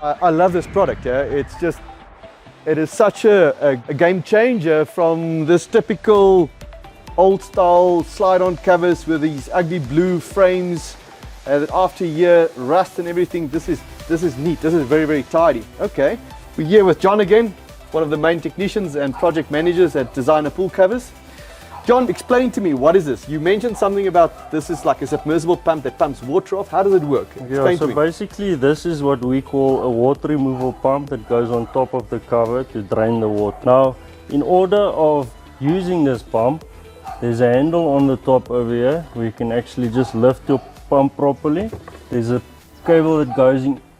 I love this product. Yeah? It is such a game changer from this typical old style slide-on covers with these ugly blue frames that after a year rust and everything. This is neat. This is very, very tidy. Okay, we're here with John again, one of the main technicians and project managers at Designer Pool Covers. John, explain to me, what is this? You mentioned something about this is like a submersible pump that pumps water off. How does it work? Explain to me. Basically this is what we call a water removal pump that goes on top of the cover to drain the water. Now, in order of using this pump, there's a handle on the top over here where you can actually just lift your pump properly. There's a cable that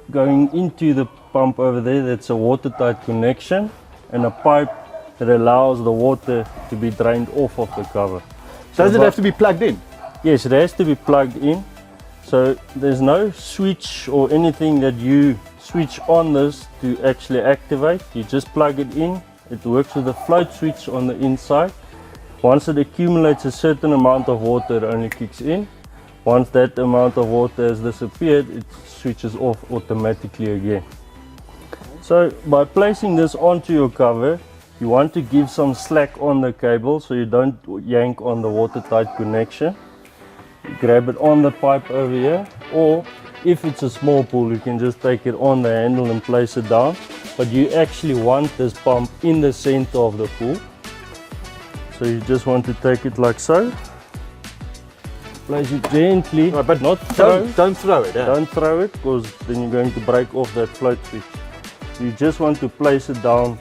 going into the pump over there, that's a watertight connection, and a pipe that allows the water to be drained off of the cover. Does it have to be plugged in? Yes, it has to be plugged in. So there's no switch or anything that you switch on this to actually activate. You just plug it in. It works with a float switch on the inside. Once it accumulates a certain amount of water, it only kicks in. Once that amount of water has disappeared, it switches off automatically again. So by placing this onto your cover, you want to give some slack on the cable so you don't yank on the watertight connection. You grab it on the pipe over here, or if it's a small pool, you can just take it on the handle and place it down. But you actually want this pump in the center of the pool. So you just want to take it like so. Place it gently, but not throw. Don't throw it. Yeah. Don't throw it, because then you're going to break off that float switch. You just want to place it down.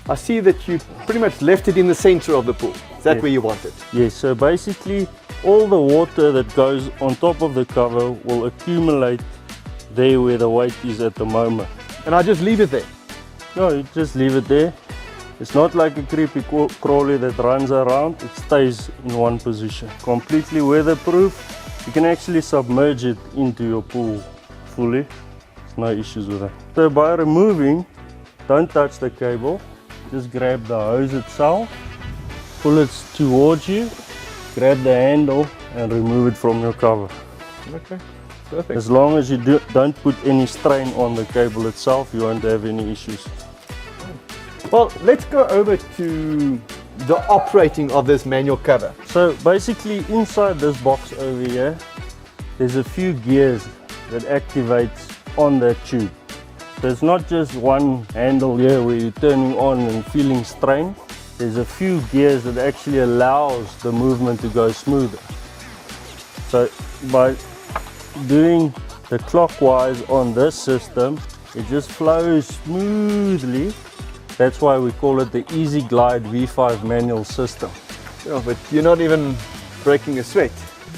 I see that you pretty much left it in the center of the pool. Is that where you want it? Yes, so basically all the water that goes on top of the cover will accumulate there where the weight is at the moment. And I just leave it there? No, you just leave it there. It's not like a creepy crawly that runs around. It stays in one position. Completely weatherproof. You can actually submerge it into your pool fully. There's no issues with that. So by removing, don't touch the cable. Just grab the hose itself, pull it towards you, grab the handle and remove it from your cover. Okay, perfect. As long as you don't put any strain on the cable itself, you won't have any issues. Well, let's go over to the operating of this manual cover. So basically inside this box over here, there's a few gears that activates on that tube. So it's not just one handle here where you're turning on and feeling strain. There's a few gears that actually allows the movement to go smoother. So by doing the clockwise on this system, it just flows smoothly. That's why we call it the Easy Glide V5 manual system. Yeah, but you're not even breaking a sweat.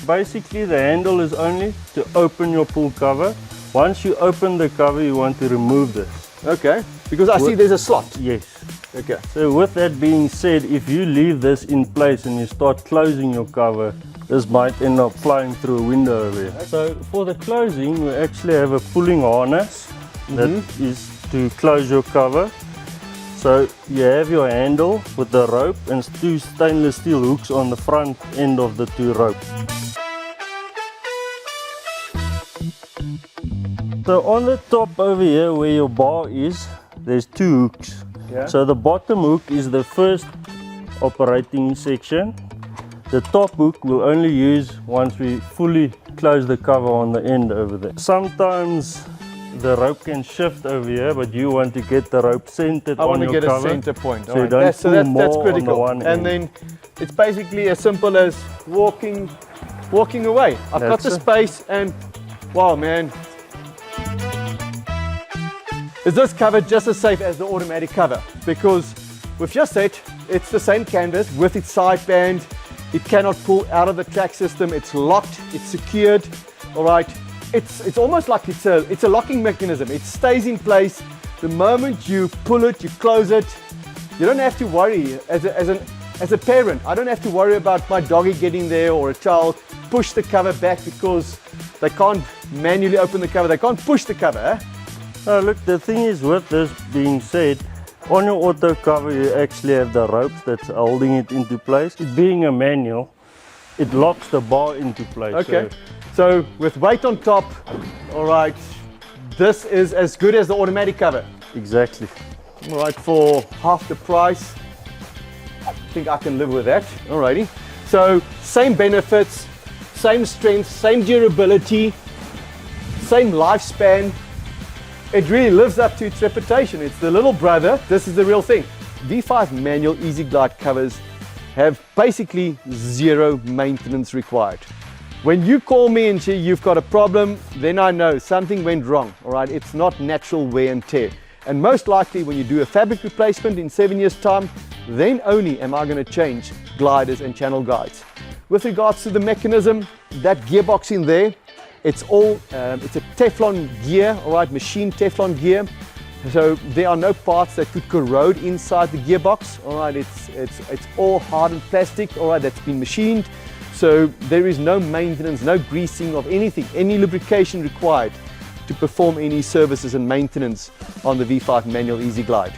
Basically the handle is only to open your pool cover. Once you open the cover, you want to remove this. Okay, because I see there's a slot. Yes. Okay. So with that being said, if you leave this in place and you start closing your cover, this might end up flying through a window over here. So for the closing, we actually have a pulling harness that is to close your cover. So you have your handle with the rope and two stainless steel hooks on the front end of the two ropes. So on the top over here where your bar is, there's two hooks. Yeah. So the bottom hook is the first operating section. The top hook we'll only use once we fully close the cover on the end over there. Sometimes the rope can shift over here, but you want to get the rope centered on your cover. I want to get a center point. So you don't pull more that's critical. on the one and end. Then it's basically as simple as walking away. I've got the space and wow, man. Is this cover just as safe as the automatic cover? Because we've just said it's the same canvas with its side band. It cannot pull out of the track system. It's locked, it's secured, all right? It's almost like it's a locking mechanism. It stays in place. The moment you pull it, you close it. You don't have to worry as a parent. I don't have to worry about my doggy getting there or a child push the cover back because they can't manually open the cover. They can't push the cover. Eh? Now look, the thing is, with this being said, on your auto cover you actually have the ropes that's holding it into place. It being a manual, it locks the bar into place. Okay, so with weight on top, all right, this is as good as the automatic cover. Exactly. All right, for half the price, I think I can live with that. Alrighty. So same benefits, same strength, same durability, same lifespan. It really lives up to its reputation. It's the little brother. This is the real thing. V5 manual Easy Glide covers have basically zero maintenance required. When you call me and say you've got a problem, then I know something went wrong. All right, it's not natural wear and tear. And most likely when you do a fabric replacement in 7 years' time, then only am I going to change gliders and channel guides. With regards to the mechanism, that gearbox in there, it's a Teflon gear, all right, machine Teflon gear. So there are no parts that could corrode inside the gearbox, all right. It's all hardened plastic, all right, that's been machined. So there is no maintenance, no greasing of anything, any lubrication required to perform any services and maintenance on the V5 manual Easy Glide.